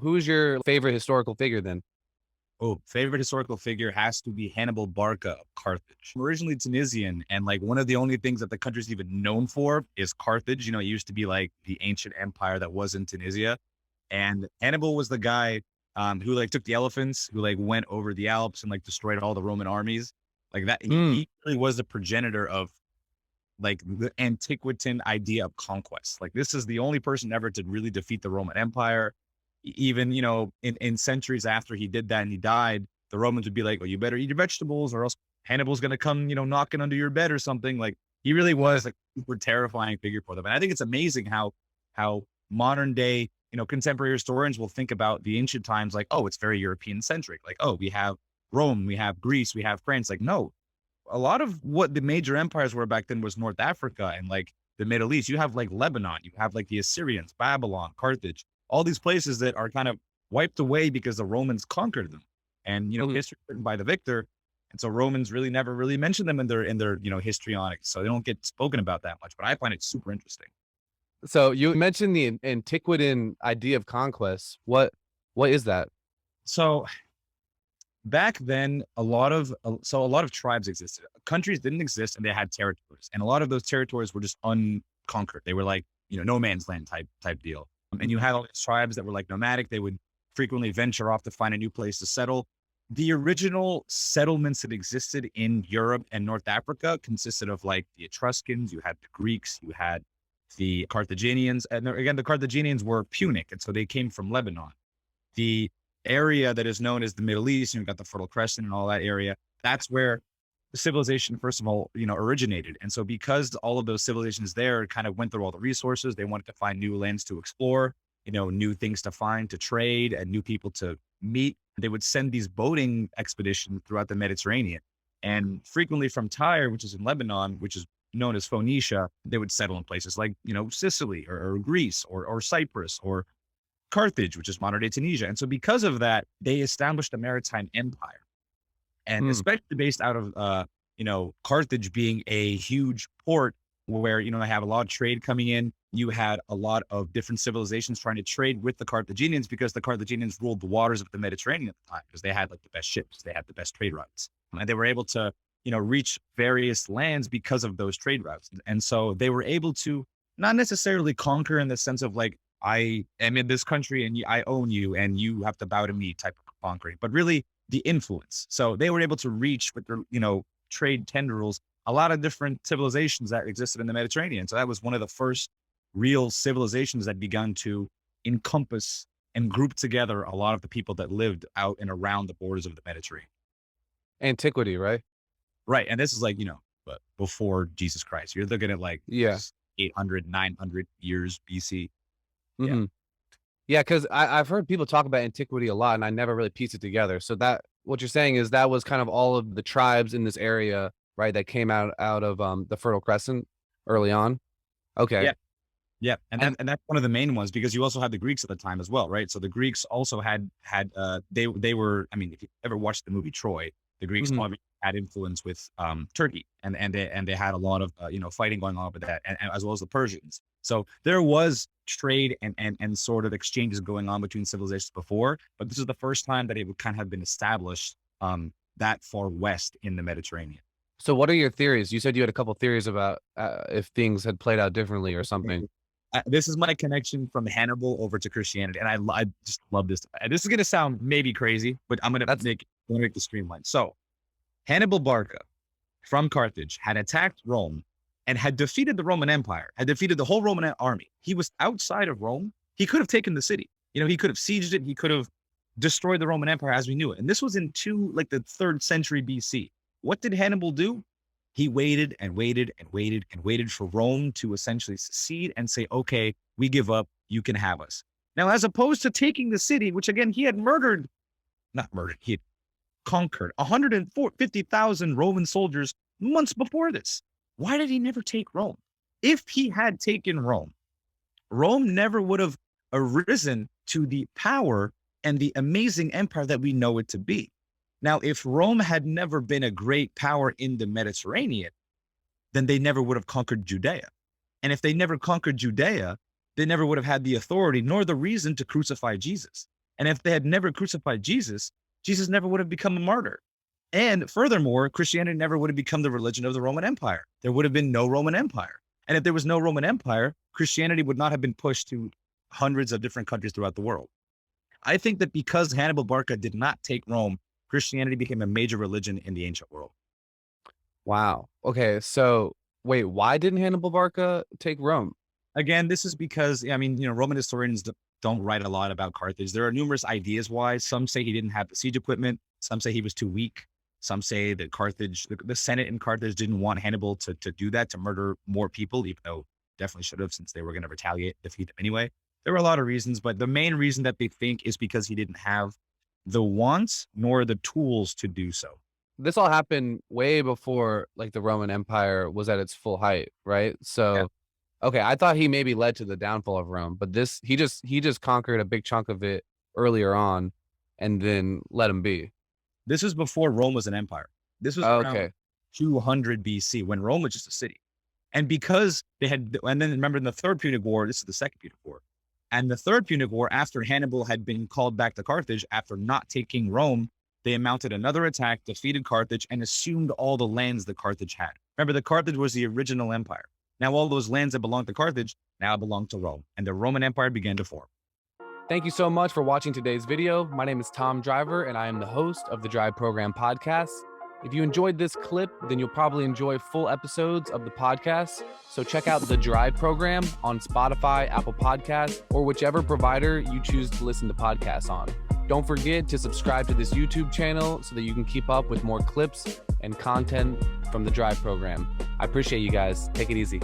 Who's your favorite historical figure then? Oh, favorite historical figure has to be Hannibal Barca of Carthage. Originally Tunisian, and like one of the only things that the country's even known for is Carthage. It used to be like the ancient empire that was in Tunisia. And Hannibal was the guy who like took the elephants, who like went over the Alps and like destroyed all the Roman armies. Like that, Mm, he really was the progenitor of like the antiquitan idea of conquest. Like this is the only person ever to really defeat the Roman Empire. Even, in centuries after he did that and he died, the Romans would be like, well, you better eat your vegetables or else Hannibal's going to come, knocking under your bed or something. Like he really was like super terrifying figure for them. And I think it's amazing how modern day, contemporary historians will think about the ancient times like, oh, it's very European centric. Like, oh, we have Rome, we have Greece, we have France. Like, no, a lot of what the major empires were back then was North Africa and like the Middle East. You have like Lebanon, you have like the Assyrians, Babylon, Carthage, all these places that are kind of wiped away because the Romans conquered them. And mhm. history written by the victor. And so Romans really never really mention them in their histrionics. So they don't get spoken about that much. But I find it super interesting. So you mentioned the antiquity idea of conquest. What is that? So back then, a lot of tribes existed. Countries didn't exist, and they had territories, and a lot of those territories were just unconquered. They were like no man's land type deal. And you had all these tribes that were like nomadic. They would frequently venture off to find a new place to settle. The original settlements that existed in Europe and North Africa consisted of like the Etruscans. You had the Greeks. You had the Carthaginians, and again, the Carthaginians were Punic, and so they came from Lebanon. The area that is known as the Middle East, you've got the Fertile Crescent and all that area. That's where civilization, first of all, originated. And so because all of those civilizations there kind of went through all the resources, they wanted to find new lands to explore, new things to find, to trade, and new people to meet. They would send these boating expeditions throughout the Mediterranean. And frequently from Tyre, which is in Lebanon, which is known as Phoenicia, they would settle in places like, Sicily or Greece or Cyprus or Carthage, which is modern day Tunisia. And so because of that, they established a maritime empire. And Mm, especially based out of Carthage being a huge port where, they have a lot of trade coming in. You had a lot of different civilizations trying to trade with the Carthaginians because the Carthaginians ruled the waters of the Mediterranean at the time because they had like the best ships, they had the best trade routes. And they were able to, reach various lands because of those trade routes. And so they were able to not necessarily conquer in the sense of like, I am in this country and I own you and you have to bow to me type of conquering, but really the influence. So they were able to reach with their, trade tendrils, a lot of different civilizations that existed in the Mediterranean. So that was one of the first real civilizations that began to encompass and group together a lot of the people that lived out and around the borders of the Mediterranean. antiquity, right? Right. And this is like, but before Jesus Christ, you're looking at like Yeah. 800, 900 years BC. Yeah. Hmm. Yeah, because I've heard people talk about antiquity a lot, and I never really pieced it together. So that what you're saying is that was kind of all of the tribes in this area, right? That came out of the Fertile Crescent early on. Okay, Yeah. Yeah, and and that's one of the main ones because you also had the Greeks at the time as well, right? So the Greeks also they were, I mean, if you ever watched the movie Troy, the Greeks mhm. obviously had influence with Turkey, and they had a lot of fighting going on with that, and as well as the Persians. So there was trade and sort of exchanges going on between civilizations before, but this is the first time that it would kind of have been established that far west in the Mediterranean. So what are your theories? You said you had a couple theories about if things had played out differently or something. This is my connection from Hannibal over to Christianity, and I just love this. This is gonna sound maybe crazy, but That's I'm gonna make the streamline. So Hannibal Barca from Carthage had attacked Rome and had defeated the Roman Empire, had defeated the whole Roman army. He was outside of Rome. He could have taken the city. He could have sieged it. He could have destroyed the Roman Empire as we knew it. And this was in the third century BC. What did Hannibal do? He waited and waited and waited and waited for Rome to essentially secede and say, okay, we give up. You can have us. Now, as opposed to taking the city, which again, he had not murdered, he had conquered 150,000 Roman soldiers months before this. Why did he never take Rome? If he had taken Rome, Rome never would have arisen to the power and the amazing empire that we know it to be. Now, if Rome had never been a great power in the Mediterranean, then they never would have conquered Judea. And if they never conquered Judea, they never would have had the authority nor the reason to crucify Jesus. And if they had never crucified Jesus, Jesus never would have become a martyr. And furthermore, Christianity never would have become the religion of the Roman Empire. There would have been no Roman Empire. And if there was no Roman Empire, Christianity would not have been pushed to hundreds of different countries throughout the world. I think that because Hannibal Barca did not take Rome, Christianity became a major religion in the ancient world. Wow. Okay. So wait, why didn't Hannibal Barca take Rome? Again, this is because, I mean, Roman historians don't write a lot about Carthage. There are numerous ideas why. Some say he didn't have the siege equipment. Some say he was too weak. Some say that Carthage, the Senate in Carthage didn't want Hannibal to do that, to murder more people, even though definitely should have, since they were going to retaliate, defeat him anyway. There were a lot of reasons, but the main reason that they think is because he didn't have the wants nor the tools to do so. This all happened way before like the Roman Empire was at its full height, right? So, Yeah. okay, I thought he maybe led to the downfall of Rome, but this he just conquered a big chunk of it earlier on, and then let him be. This was before Rome was an empire. This was around Okay, 200 BC when Rome was just a city. And because they had, and then remember in the Third Punic War, this is the Second Punic War. And the Third Punic War, after Hannibal had been called back to Carthage after not taking Rome, they mounted another attack, defeated Carthage, and assumed all the lands that Carthage had. Remember, the Carthage was the original empire. Now all those lands that belonged to Carthage now belong to Rome, and the Roman Empire began to form. thank you so much for watching today's video. My name is Tom Driver, and I am the host of the Drive Program podcast. If you enjoyed this clip, then you'll probably enjoy full episodes of the podcast. So check out the Drive Program on Spotify, Apple Podcasts, or whichever provider you choose to listen to podcasts on. Don't forget to subscribe to this YouTube channel so that you can keep up with more clips and content from the Drive Program. I appreciate you guys. Take it easy.